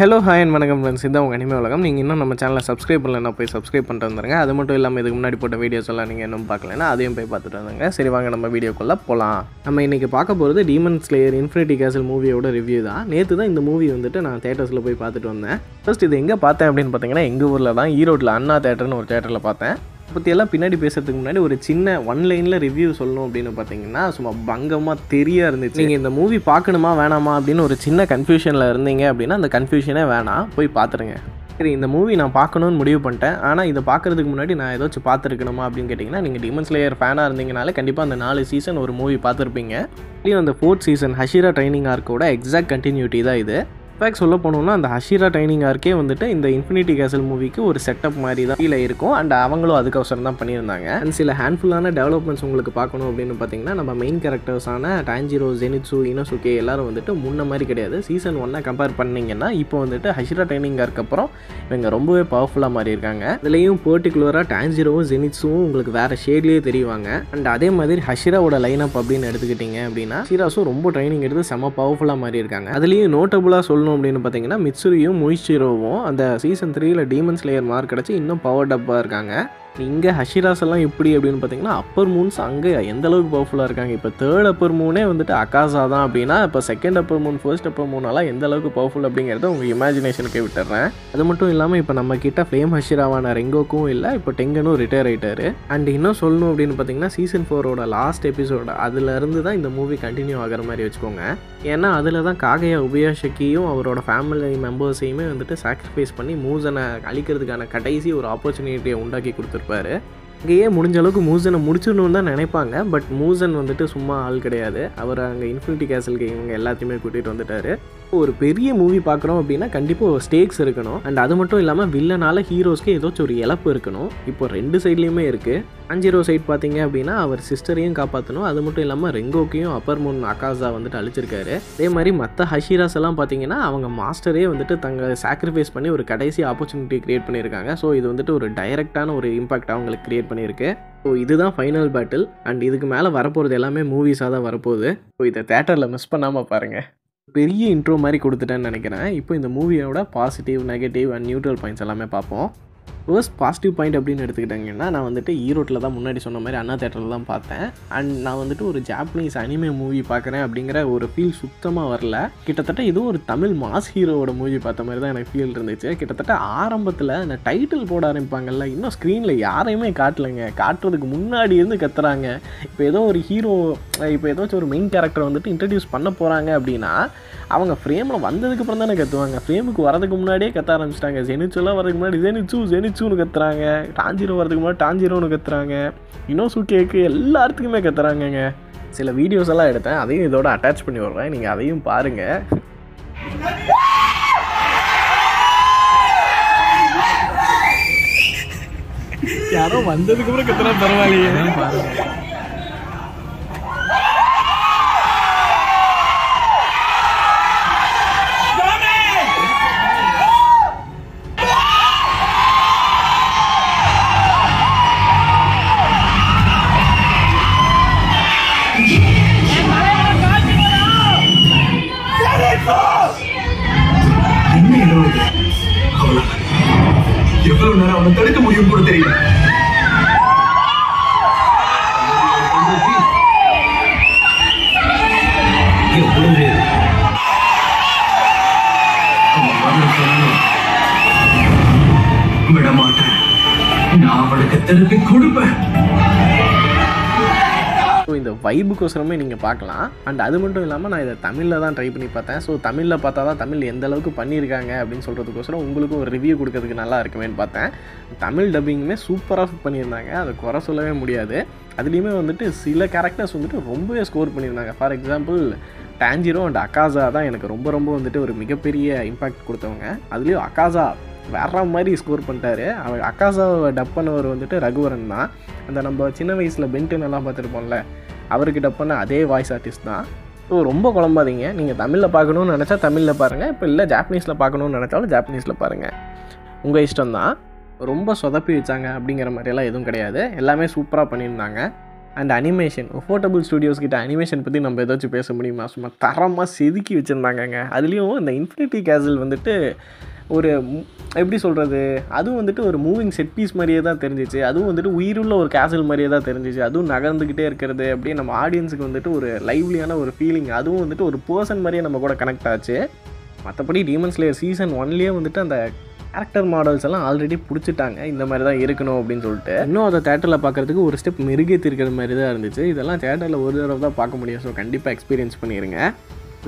Hello hi and வணக்கம் friends, இதான் உங்கள் அனிமே உலகம். நீங்கள் இன்னும் நம்ம சேனலை சப்ஸ்கிரைப் பண்ணலன்னா போய் சப்ஸ்கிரைப் பண்ணிட்டு வந்துருங்க. அது மட்டும் இல்லாமல் இதுக்கு முன்னாடி போட்ட வீடியோஸ் எல்லாம் நீங்கள் இன்னும் பார்க்கலன்னா அதையும் போய் பார்த்துட்டு வந்துங்க. சரி, வாங்க நம்ம வீடியோக்குள்ளே போகலாம். நம்ம இன்றைக்கி பார்க்க போகிறது டீமன் ஸ்லேயர் இன்ஃபினிட்டி கேசல் மூவியோட ரிவ்யூ தான். நேற்று தான் இந்த மூவி வந்துட்டு நான் தேட்டர்ஸில் போய் பார்த்துட்டு வந்தேன். ஃபர்ஸ்ட் இது எங்கே பார்த்தேன் அப்படின்னு பார்த்தீங்கன்னா, எங்கள் ஊரில் தான், ஈரோட்டில் அண்ணா தேட்டர்னு ஒரு தேட்டரில் பார்த்தேன். பற்றியெல்லாம் பின்னாடி பேசுறதுக்கு முன்னாடி ஒரு சின்ன ஒன்லைனில் ரிவ்யூ சொல்லணும் அப்படின்னு பார்த்தீங்கன்னா, சும்மா பங்கமாக தெரியா இருந்துச்சு. நீங்கள் இந்த மூவி பார்க்கணுமா வேணாமா அப்படின்னு ஒரு சின்ன கன்ஃபியூஷனில் இருந்தீங்க அப்படின்னா அந்த கன்ஃபியூஷனே வேணாம், போய் பார்த்துருங்க. சரி, இந்த மூவி நான் பார்க்கணுன்னு முடிவு பண்ணிட்டேன். ஆனால் இதை பார்க்குறதுக்கு முன்னாடி நான் ஏதாச்சும் பார்த்துருக்கணுமா அப்படின்னு கேட்டிங்கன்னா, நீங்கள் டீமன் ஸ்லேயர் ஃபேனாக இருந்தீங்கனாலே கண்டிப்பாக அந்த 4 சீசன் ஒரு மூவி பார்த்துருப்பீங்க. இப்படியும் அந்த 4th சீசன் ஹஷிரா ட்ரைனிங் ஆர்க்கோட எக்ஸாக்ட் கண்டினியூட்டி தான் இது. இன்ஃபேக்ட் சொல்ல போனோம்னா அந்த ஹஷிரா ட்ரைனிங் ஆர்க்கே வந்துட்டு இந்த இன்ஃபினிட்டி கேசல் மூவிக்கு ஒரு செட்டப் மாதிரி தான் கீழே இருக்கும். அண்ட் அவங்களும் அதுக்கோசரம் தான் பண்ணியிருந்தாங்க. அண்ட் சில ஹேண்ட்ஃபுல்லான டெவலப்மெண்ட்ஸ் உங்களுக்கு பார்க்கணும் அப்படின்னு பார்த்தீங்கன்னா, நம்ம மெயின் கேரக்டர்ஸான டான்ஜிரோ, ஜெனிட்சு, இனோசுகே எல்லாரும் வந்துட்டு முன்ன மாதிரி கிடையாது. சீசன் 1 கம்பேர் பண்ணிங்கன்னா இப்போ வந்துட்டு ஹஷிரா ட்ரைனிங் ஆர்க்கு அப்புறம் இவங்க ரொம்பவே பவர்ஃபுல்லாக மாறி இருக்காங்க. இதுலேயும் பர்டிகுலராக டான்ஜிரோவும் ஜெனிட்சுவும் உங்களுக்கு வேறு ஷேட்லேயே தெரியுவாங்க. அண்ட் அதே மாதிரி ஹஷிராவோட லைனப் அப்படின்னு எடுத்துக்கிட்டிங்க அப்படின்னா, ஹஷிராஸும் ரொம்ப ட்ரைனிங் எடுத்து செம்ம பவர்ஃபுல்லாக மாறி இருக்காங்க. அதுலேயும் நோட்டபுளாக சொல்லணும் அப்படின்னு பார்த்தீங்கன்னா, மிட்சுரியும் முயிஷிரோவும் அந்த சீசன் 3ல டீமன் ஸ்லேயர் மார்க் கிடச்சி இன்னும் பவர் டப்பாக இருக்காங்க. இங்கே ஹஷிராஸ் எல்லாம் எப்படி அப்படின்னு பார்த்தீங்கன்னா, அப்பர் மூன்ஸ் அங்கே எந்த அளவுக்கு பவர்ஃபுல்லாக இருக்காங்க. இப்போ 3rd அப்பர் மூனே வந்துட்டு அகாசா தான் அப்படின்னா, இப்போ 2nd Appar Moon, 1st Appar மூனெல்லாம் எந்த அளவுக்கு பவர்ஃபுல் அப்படிங்கிறத உங்கள் இமேஜினேஷனுக்கே விட்டுறேன். அது மட்டும் இல்லாமல் இப்போ நம்ம கிட்ட ஃப்ளேம் ஹஷிராவான ரெங்கோக்கும் இல்லை, இப்போ டெங்கனும் ரிட்டையர் ஆகிட்டாரு. அண்ட் இன்னும் சொல்லணும் அப்படின்னு பார்த்தீங்கன்னா, சீசன் 4ஓட லாஸ்ட் எபிசோட அதுலேருந்து தான் இந்த மூவி கண்டினியூ ஆகிற மாதிரி வச்சுக்கோங்க. ஏன்னா அதில் தான் காகையா உபயாஷிக்கியும் அவரோட ஃபேமிலி மெம்பர்ஸையுமே வந்துட்டு சாக்ரிஃபைஸ் பண்ணி மூசனை அழிக்கிறதுக்கான கடைசி ஒரு ஆப்பர்ச்சுனிட்டியை உண்டாக்கி கொடுத்துருப்பாரு. இங்கேயே முடிஞ்ச அளவுக்கு மூசனை முடிச்சிடணும்னு தான் நினைப்பாங்க. பட் மூசன் வந்துட்டு சும்மா ஆள் கிடையாது. அவர் அங்கே இன்ஃபினிட்டி கேசலுக்கு இவங்க எல்லாத்தையுமே கூட்டிகிட்டு வந்துட்டார். ஒரு பெரிய மூவி பார்க்குறோம் அப்படின்னா கண்டிப்பாக ஒரு ஸ்டேக்ஸ் இருக்கணும். அண்ட் அது மட்டும் இல்லாமல் வில்லனால ஹீரோஸ்க்கு ஏதாச்சும் ஒரு இழப்பு இருக்கணும். இப்போ 2 சைட்லேயுமே இருக்குது. டான்ஜிரோ சைட் பார்த்தீங்க அப்படின்னா அவர் சிஸ்டரையும் காப்பாற்றணும். அது மட்டும் இல்லாமல் ரெங்கோக்கையும் அப்பர் மூன் அகாசா வந்துட்டு அழிச்சிருக்காரு. அதே மாதிரி மற்ற ஹஷிராஸ் எல்லாம் பார்த்தீங்கன்னா அவங்க மாஸ்டரே வந்துட்டு தங்களை சாக்ரிஃபைஸ் பண்ணி ஒரு கடைசி ஆப்பர்ச்சுனிட்டி கிரியேட் பண்ணியிருக்காங்க. ஸோ இது வந்துட்டு ஒரு டைரக்டான ஒரு இம்பாக்ட் அவங்களுக்கு கிரியேட் பண்ணியிருக்கு. ஸோ இதுதான் ஃபைனல் பேட்டில். அண்ட் இதுக்கு மேலே வரப்போகிறது எல்லாமே மூவிஸாக தான் வரப்போகுது. ஸோ இதை தேட்டரில் மிஸ் பண்ணாமல் பாருங்கள். பெரிய இன்ட்ரோ மாதிரி கொடுத்துட்டேன்னு நினைக்கிறேன். இப்போ இந்த மூவியோட positive, negative and neutral points எல்லாமே பார்ப்போம். ஃபர்ஸ்ட் பாசிட்டிவ் பாயிண்ட் அப்படின்னு எடுத்துக்கிட்டாங்கன்னா, நான் வந்துட்டு ஈரோட்டில் தான் முன்னாடி சொன்ன மாதிரி அண்ணா தேட்டரில் தான் பார்த்தேன். அண்ட் நான் வந்துட்டு ஒரு ஜாப்பனீஸ் அனிமே மூவி பார்க்குறேன் அப்படிங்கிற ஒரு ஃபீல் சுத்தமாக வரல. கிட்டத்தட்ட இதுவும் ஒரு தமிழ் மாஸ் ஹீரோவோட மூவி பார்த்த மாதிரி தான் எனக்கு ஃபீல் இருந்துச்சு. கிட்டத்தட்ட ஆரம்பத்தில் அந்த டைட்டில் போட ஆரம்பிப்பாங்கல்ல, இன்னும் ஸ்க்ரீனில் யாரையுமே காட்டலைங்க. காட்டுறதுக்கு முன்னாடி இருந்து கத்துறாங்க. இப்போ ஏதோ ஒரு ஹீரோ, இப்போ ஏதாச்சும் ஒரு மெயின் கேரக்டர் வந்துட்டு இன்ட்ரடியூஸ் பண்ண போகிறாங்க அப்படின்னா அவங்க ஃப்ரேமில் வந்ததுக்கப்புறம் தானே கற்றுவாங்க. ஃப்ரேமுக்கு வரதுக்கு முன்னாடியே கத்த ஆரம்பிச்சிட்டாங்க. ஜெனிச்சுலாம் வரதுக்கு முன்னாடி ஜெனிச்சுன்னு கத்துறாங்க. டான்ஜிரோ வரதுக்கு முன்னாடி டான்ஜிரோன்னு கத்துறாங்க. இனோசுகேக்கு எல்லாத்துக்குமே கத்துறாங்கங்க. சில வீடியோஸ் எல்லாம் எடுத்தேன், அதையும் இதோட அட்டாச் பண்ணி விட்றேன், நீங்கள் அதையும் பாருங்கள். யாரோ வந்ததுக்கப்புறம் கத்துறா பரவாயில்லையே, பாருங்க. எவ்வளவு நேரம் அவனை தடுக்க முடியும் கூட தெரியல. விட மாட்டேன், நான் அவனுக்கு திருப்பி கொடுப்பேன். ஸோ இந்த வைபுக்கோசரமே நீங்கள் பார்க்கலாம். அண்ட் அது மட்டும் இல்லாமல் நான் இதை தமிழில் தான் ட்ரை பண்ணி பார்த்தேன். ஸோ தமிழில் பார்த்தா தான் தமிழ் எந்த அளவுக்கு பண்ணியிருக்காங்க அப்படின்னு சொல்கிறதுக்கோசரம் உங்களுக்கும் ஒரு ரிவ்யூ கொடுக்கறதுக்கு நல்லா இருக்குமேன்னு பார்த்தேன். தமிழ் டப்பிங்குமே சூப்பராக பண்ணியிருந்தாங்க, அதை குறை சொல்லவே முடியாது. அதுலேயுமே வந்துட்டு சில கேரக்டர்ஸ் வந்துட்டு ரொம்பவே ஸ்கோர் பண்ணியிருந்தாங்க. ஃபார் எக்ஸாம்பிள் டான்ஜிரோ அண்ட் அகாசா தான் எனக்கு ரொம்ப வந்துட்டு ஒரு மிகப்பெரிய இம்பாக்ட் கொடுத்தவங்க. அதுலேயும் அகாசா வேற மாதிரி ஸ்கோர் பண்ணிட்டாரு. அவர் அகாசாவை டப் பண்ணவர் வந்துட்டு ரகுவரன் தான். அந்த நம்ம சின்ன வயசில் பென்டென் எல்லாம் பார்த்துருப்போம்ல, அவருக்கு டப் பண்ண அதே வாய்ஸ் ஆர்டிஸ்ட் தான். ஸோ ரொம்ப குழம்பாதீங்க. நீங்கள் தமிழில் பார்க்கணுன்னு நினச்சா தமிழில் பாருங்கள். இப்போ இல்லை ஜாப்பனீஸில் பார்க்கணுன்னு நினச்சாலும் ஜாப்பனீஸில் பாருங்கள், உங்கள் இஷ்டம் தான். ரொம்ப சொதப்பி வச்சாங்க அப்படிங்கிற மாதிரியெல்லாம் எதுவும் கிடையாது. எல்லாமே சூப்பராக பண்ணியிருந்தாங்க. அண்ட் அனிமேஷன் அஃபோர்டபுள் ஸ்டுடியோஸ் கிட்ட அனிமேஷன் பற்றி நம்ம ஏதாச்சும் பேச முடியுமா? சும்மா தரமாக செதுக்கி வச்சுருந்தாங்கங்க. அதுலேயும் இந்த இன்ஃபினிட்டி கேசல் வந்துட்டு ஒரு எப்படி சொல்கிறது, அதுவும் வந்துட்டு ஒரு மூவிங் செட் பீஸ் மாதிரியே தான் தெரிஞ்சிச்சு. அதுவும் வந்துட்டு உயிருள்ள ஒரு கேசல் மாதிரியே தான் தெரிஞ்சிச்சு. அதுவும் நகர்ந்துக்கிட்டே இருக்கிறது அப்படியே நம்ம ஆடியன்ஸுக்கு வந்துட்டு ஒரு லைவ்லியான ஒரு ஃபீலிங், அதுவும் வந்துட்டு ஒரு பர்சன் மாதிரியே நம்ம கூட கனெக்ட் ஆச்சு. மற்றபடி டீமன் ஸ்லேயர் சீசன் 1லேயே வந்துட்டு அந்த கேரக்டர் மாடல்ஸ் எல்லாம் ஆல்ரெடி பிடிச்சிட்டாங்க, இந்த மாதிரி தான் இருக்கணும் அப்படின்னு சொல்லிட்டு. இன்னும் அதை தேட்டரில் பார்க்குறதுக்கு ஒரு ஸ்டெப் மெருகேற்றிருக்கிற மாதிரி தான் இருந்துச்சு. இதெல்லாம் தேட்டரில் ஒரு தடவை தான் பார்க்க முடியும். ஸோ கண்டிப்பாக எக்ஸ்பீரியன்ஸ் பண்ணிடுங்க.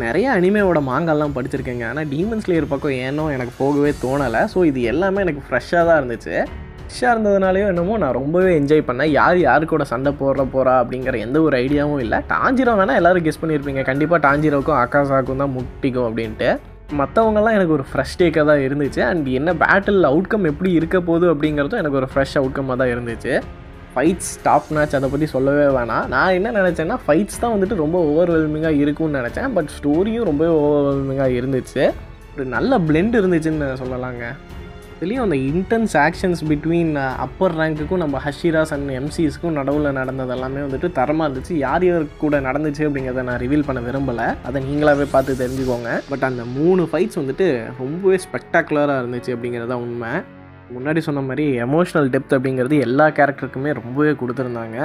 நிறைய அனிமேவோட மாங்காலாம் படிச்சிருக்கேங்க, ஆனால் டீமன் ஸ்லேயர் பக்கம் ஏனோ எனக்கு போகவே தோணலை. ஸோ இது எல்லாமே எனக்கு ஃப்ரெஷ்ஷாக தான் இருந்துச்சு. ஃப்ரெஷ்ஷாக இருந்ததுனாலையோ என்னமோ நான் ரொம்பவே என்ஜாய் பண்ணேன். யார் கூட சண்டை போகிறா அப்படிங்கிற எந்த ஒரு ஐடியாவும் இல்லை. டாஞ்சிரோ வேணால் எல்லோரும் கெஸ் பண்ணியிருப்பீங்க, கண்டிப்பாக டாஞ்சிரோக்கும் அக்காசாக்கும் தான் முட்டிக்கும் அப்படின்ட்டு. மற்றவங்கெல்லாம் எனக்கு ஒரு ஃப்ரெஷ் டேக்காக தான் இருந்துச்சு. அண்ட் என்ன பேட்டில் அவுட்கம் எப்படி இருக்க போகுது அப்படிங்கிறதும் எனக்கு ஒரு ஃப்ரெஷ் அவுட்கமாக தான் இருந்துச்சு. ஃபைட்ஸ் டாப் மேட்ச், அதை பற்றி சொல்லவே வேணாம். நான் என்ன நினச்சேன்னா ஃபைட்ஸ் தான் வந்துட்டு ரொம்ப ஓவர்வெல்மிங்காக இருக்கும்னு நினச்சேன். பட் ஸ்டோரியும் ரொம்ப ஓவர்வெல்மிங்காக இருந்துச்சு. ஒரு நல்ல பிளெண்ட் இருந்துச்சுன்னு சொல்லலாங்க. இதுலேயும் அந்த இன்டென்ஸ் ஆக்ஷன்ஸ் பிட்வீன் அப்பர் ரேங்க்குக்கும் நம்ம ஹஷிராஸ் அண்ட் எம்சிஸ்க்கும் நடுவில் நடந்தது எல்லாமே வந்துட்டு தரமாக இருந்துச்சு. யார் கூட நடந்துச்சு அப்படிங்கிறத நான் ரிவீல் பண்ண விரும்பலை, அதை நீங்களாகவே பார்த்து தெரிஞ்சுக்கோங்க. பட் அந்த 3 ஃபைட்ஸ் வந்துட்டு ரொம்பவே ஸ்பெக்டாகுலராக இருந்துச்சு அப்படிங்கிறது தான் உண்மை. முன்னாடி சொன்ன மாதிரி எமோஷனல் டெப்த் அப்படிங்கிறது எல்லா கேரக்டருக்குமே ரொம்பவே கொடுத்துருந்தாங்க.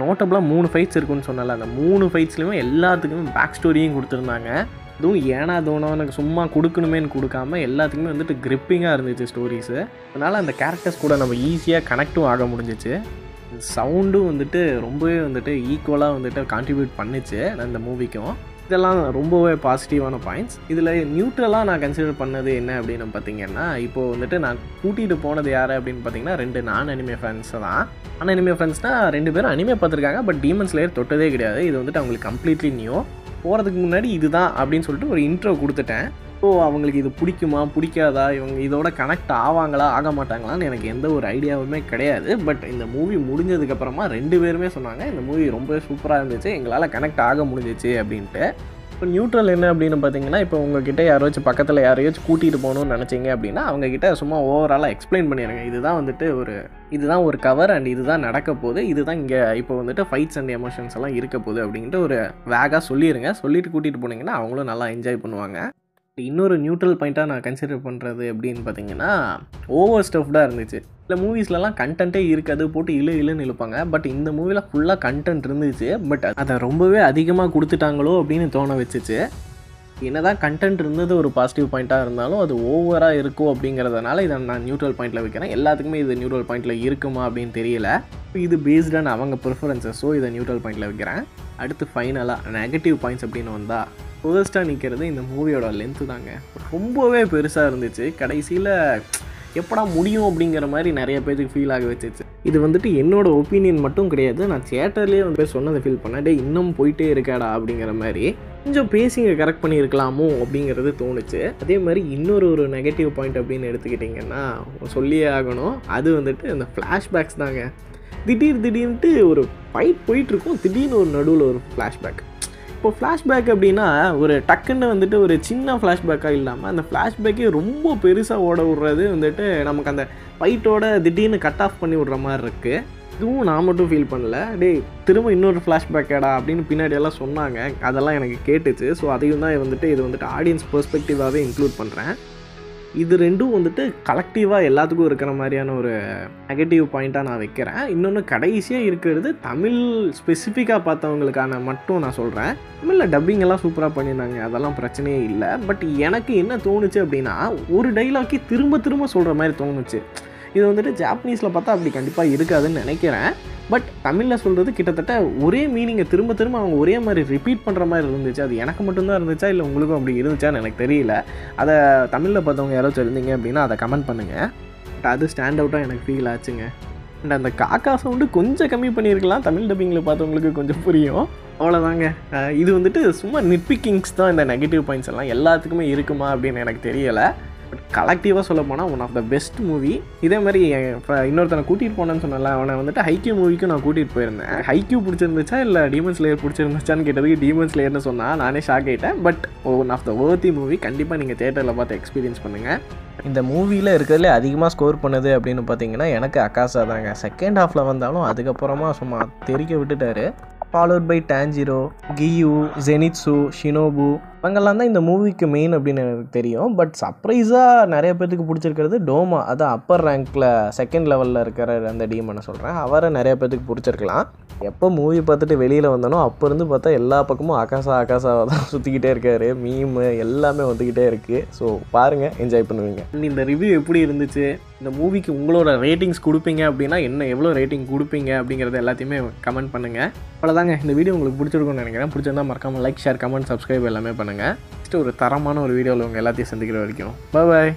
நோட்டபுளாக 3 ஃபைட்ஸ் இருக்குன்னு சொன்னல, அந்த 3 ஃபைட்ஸ்லையுமே எல்லாத்துக்குமே பேக் ஸ்டோரியும் கொடுத்துருந்தாங்க. அதுவும் ஏனா தோனோ எனக்கு சும்மா கொடுக்கணுமேன்னு கொடுக்காம எல்லாத்துக்குமே வந்துட்டு கிரிப்பிங்காக இருந்துச்சு ஸ்டோரிஸு. அதனால் அந்த கேரக்டர்ஸ் கூட நம்ம ஈஸியாக கனெக்டும் ஆக முடிஞ்சிச்சு. சவுண்டும் வந்துட்டு ரொம்பவே வந்துட்டு ஈக்குவலாக வந்துட்டு கான்ட்ரிபியூட் பண்ணிச்சு அந்த மூவிக்கும். இதெல்லாம் ரொம்பவே பாசிட்டிவான பாயிண்ட்ஸ். இதில் நியூட்ரலாக நான் கன்சிடர் பண்ணது என்ன அப்படின்னு பார்த்தீங்கன்னா, இப்போது வந்துட்டு நான் கூட்டிகிட்டு போனது யார் அப்படின்னு பார்த்தீங்கன்னா 2 நான் அனிமே ஃப்ரெண்ட்ஸ் தான். நான் அனிமே ஃப்ரெண்ட்ஸ்னால் 2 பேரும் அனிமே பார்த்துருக்காங்க, பட் டீமன் ஸ்லேயர் தொட்டதே கிடையாது. இது வந்துட்டு அவங்களுக்கு கம்ப்ளீட்லி நியூ. போகிறதுக்கு முன்னாடி இதுதான் அப்படின்னு சொல்லிட்டு ஒரு இன்ட்ரோ கொடுத்துட்டேன். ஸோ அவங்களுக்கு இது பிடிக்குமா பிடிக்காதா, இவங்க இதோட கனெக்ட் ஆவாங்களா ஆக மாட்டாங்களான்னு எனக்கு எந்த ஒரு ஐடியாவுமே கிடையாது. பட் இந்த மூவி முடிஞ்சதுக்கப்புறமா 2 பேருமே சொன்னாங்க இந்த மூவி ரொம்ப சூப்பராக இருந்துச்சு, எங்களால் கனெக்ட் ஆக முடிஞ்சிச்சு அப்படின்ட்டு. இப்போ நியூட்ரல் என்ன அப்படின்னு பார்த்தீங்கன்னா, இப்போ உங்ககிட்ட யாராச்சும் பக்கத்தில் யாரையாச்சும் கூட்டிகிட்டு போகணுன்னு நினச்சிங்க அப்படின்னா அவங்கக்கிட்ட சும்மா ஓவராலாக எக்ஸ்பிளைன் பண்ணிடுங்க. இதுதான் வந்துட்டு இதுதான் ஒரு கவர் அண்ட் இதுதான் நடக்க போகுது, இதுதான் இங்கே இப்போ வந்துட்டு ஃபைட்ஸ் அண்ட் எமோஷன்ஸ் எல்லாம் இருக்க போகுது அப்படின்ட்டு ஒரு வேகாக சொல்லிடுங்க. சொல்லிவிட்டு கூட்டிகிட்டு போனீங்கன்னா அவங்களும் நல்லா என்ஜாய் பண்ணுவாங்க. இன்னொரு நியூட்ரல் பாயிண்ட்டாக நான் கன்சிடர் பண்ணுறது எப்படின்னு பார்த்தீங்கன்னா, ஓவர் ஸ்டஃப்டாக இருந்துச்சு. இல்லை மூவிஸ்லலாம் கண்டென்ட்டே இருக்காது, போட்டு இழுன்னு இழுப்பாங்க. பட் இந்த மூவியில் ஃபுல்லாக கண்டென்ட் இருந்துச்சு. பட் அதை ரொம்பவே அதிகமாக கொடுத்துட்டாங்களோ அப்படின்னு தோண வச்சுச்சு. என்னதான் கண்டென்ட் இருந்தது ஒரு பாசிட்டிவ் பாயிண்ட்டாக இருந்தாலும் அது ஓவராக இருக்கும் அப்படிங்கிறதுனால இதை நான் நியூட்ரல் பாயிண்ட்டில் வைக்கிறேன். எல்லாத்துக்குமே இது நியூட்ரல் பாயிண்ட்டில் இருக்குமா அப்படின்னு தெரியல. இது பேஸ்டான அவங்க ப்ரிஃபரன்ஸஸ், ஸோ இதை நியூட்ரல் பாயிண்ட்டில் வைக்கிறேன். அடுத்து ஃபைனலாக நெகட்டிவ் பாயிண்ட்ஸ் அப்படின்னு வந்தால் ஃபர்ஸ்ட்டாக நிற்கிறது இந்த மூவியோட லென்த்து தாங்க. ரொம்பவே பெருசாக இருந்துச்சு. கடைசியில் எப்படா முடியும் அப்படிங்கிற மாதிரி நிறைய பேருக்கு ஃபீல் ஆக வச்சிச்சு. இது வந்துட்டு என்னோடய ஒப்பீனியன் மட்டும் கிடையாது, நான் தியேட்டர்லேயே வந்து சொன்னதை ஃபீல் பண்ணேன். டே இன்னும் போயிட்டே இருக்காடா அப்படிங்கிற மாதிரி. கொஞ்சம் பேசிங்க கரெக்ட் பண்ணியிருக்கலாமோ அப்படிங்கிறது தோணுச்சு. அதே மாதிரி இன்னொரு நெகட்டிவ் பாயிண்ட் அப்படின்னு எடுத்துக்கிட்டிங்கன்னா சொல்லியே ஆகணும், அது வந்துட்டு இந்த ஃப்ளாஷ்பேக்ஸ் தாங்க. திடீர்னுட்டு ஒரு ஃபைட் போயிட்டுருக்கும், திடீர்னு ஒரு நடுவில் ஒரு ஃப்ளாஷ்பேக். இப்போ ஃப்ளாஷ்பேக் அப்படின்னா ஒரு டக்குன்னு வந்துட்டு ஒரு சின்ன ஃப்ளாஷ்பேக்காக இல்லாமல் அந்த ஃப்ளாஷ்பேக்கே ரொம்ப பெருசாக ஓட விட்றது வந்துட்டு நமக்கு அந்த ஃபைட்டோட திடீர்னு கட் ஆஃப் பண்ணி விட்ற மாதிரி இருக்குது. இதுவும் நான் மட்டும் ஃபீல் பண்ணல, திரும்ப இன்னொரு ஃப்ளாஷ்பேக்கேடா அப்படின்னு பின்னாடியெல்லாம் சொன்னாங்க. அதெல்லாம் எனக்கு கேட்டுச்சு. ஸோ அதையும் தான் இது வந்துட்டு ஆடியன்ஸ் பெர்ஸ்பெக்டிவாகவே இன்க்ளூட் பண்ணுறேன். இது ரெண்டும் வந்துட்டு கலெக்டிவாக எல்லாத்துக்கும் இருக்கிற மாதிரியான ஒரு நெகட்டிவ் பாயிண்ட்டாக நான் வைக்கிறேன். இன்னொன்று கடைசியாக இருக்கிறது தமிழ் ஸ்பெசிஃபிக்காக பார்த்தவங்களுக்கான மட்டும் நான் சொல்கிறேன். தமிழில் டப்பிங் எல்லாம் சூப்பராக பண்ணியிருந்தாங்க, அதெல்லாம் பிரச்சனையே இல்லை. பட் எனக்கு என்ன தோணுச்சு அப்படின்னா ஒரு டைலாக்கே திரும்ப சொல்கிற மாதிரி தோணுச்சு. இது வந்துட்டு ஜாப்பனீஸில் பார்த்தா அப்படி கண்டிப்பாக இருக்காதுன்னு நினைக்கிறேன். பட் தமிழில் சொல்கிறது கிட்டத்தட்ட ஒரே மீனிங்கை திரும்ப அவங்க ஒரே மாதிரி ரிப்பீட் பண்ணுற மாதிரி இருந்துச்சு. அது எனக்கு மட்டும்தான் இருந்துச்சா இல்லை உங்களுக்கும் அப்படி இருந்துச்சான்னு எனக்கு தெரியல. அதை தமிழில் பார்த்தவங்க யாராச்சும் இருந்தீங்க அப்படின்னா அதை கமெண்ட் பண்ணுங்கள். பட் அது ஸ்டாண்ட் அவுட்டாக எனக்கு ஃபீல் ஆச்சுங்க. அண்ட் அந்த காக்கா சவுண்டு கொஞ்சம் கம்மி பண்ணியிருக்கலாம், தமிழ் டப்பிங்கில் பார்த்தவங்களுக்கு கொஞ்சம் புரியும். அவ்வளோதாங்க. இது வந்துட்டு சும்மா நிட்பிக்கிங்ஸ் தான். இந்த நெகட்டிவ் பாயிண்ட்ஸ் எல்லாம் எல்லாத்துக்குமே இருக்குமா அப்படின்னு எனக்கு தெரியலை. பட் கலெக்டிவாக சொல்ல போனால் one of the best movie. இதே மாதிரி இன்னொருத்தனை கூட்டிகிட்டு போனேன்னு சொன்னல, அவனை வந்துட்டு ஹைக்யூ மூவிக்கும் நான் கூட்டிகிட்டு போயிருந்தேன். ஹைக்யூ பிடிச்சிருந்துச்சா இல்லை டீமன் ஸ்லேயர் பிடிச்சிருந்துச்சான்னு கேட்டதுக்கு டீமன் ஸ்லேயர்னு சொன்னால் நானே ஷாக் ஆகிட்டேன். But one of the worthy movie. கண்டிப்பாக நீங்கள் தியேட்டரில் பார்த்து எக்ஸ்பீரியன்ஸ் பண்ணுங்கள். இந்த மூவியில் இருக்கிறதுலே அதிகமாக ஸ்கோர் பண்ணது அப்படின்னு பார்த்தீங்கன்னா எனக்கு அகாசா தாங்க. செகண்ட் ஹாஃபில் வந்தாலும் அதுக்கப்புறமா சும்மா தெறிக்க விட்டுட்டாரு. Followed by Tanjiro, Q, ஜெனிட்சு, Shinobu இவங்கெல்லாம் தான் இந்த மூவிக்கு மெயின் அப்படின்னு எனக்கு தெரியும். பட் சர்ப்ரைஸாக நிறைய பேர்த்துக்கு பிடிச்சிருக்கிறது டோமா, அதான் அப்பர் ரேங்க்கில் செகண்ட் லெவலில் இருக்கிற அந்த டீமனை சொல்கிறேன். அவரை நிறைய பேர்த்துக்கு பிடிச்சிருக்கலாம். எப்போ மூவி பார்த்துட்டு வெளியில் வந்தானோ அப்போ இருந்து பார்த்தா எல்லா பக்கமும் அகாசாவை தான் சுற்றிக்கிட்டே இருக்காரு. மீமு எல்லாமே வந்துக்கிட்டே இருக்குது. ஸோ பாருங்கள், என்ஜாய் பண்ணுவீங்க. இந்த ரிவ்யூ எப்படி இருந்துச்சு, இந்த மூவிக்கு உங்களோட ரேட்டிங்ஸ் கொடுப்பீங்க அப்படின்னா எவ்வளோ ரேட்டிங் கொடுப்பீங்க அப்படிங்கிறத எல்லாத்தையுமே கமெண்ட் பண்ணுங்கள். அவ்வளோதாங்க, இந்த வீடியோ உங்களுக்கு பிடிச்சிருக்கும்னு நினைக்கிறேன். பிடிச்சிருந்தா மறக்காமல் லைக், ஷேர், கமெண்ட், சப்ஸ்கிரைப் எல்லாமே பண்ணுங்கள். நெக்ஸ்ட்டு ஒரு தரமான ஒரு வீடியோவில் உங்கள் எல்லாத்தையும் சந்திக்கிற வரைக்கும் பாய்.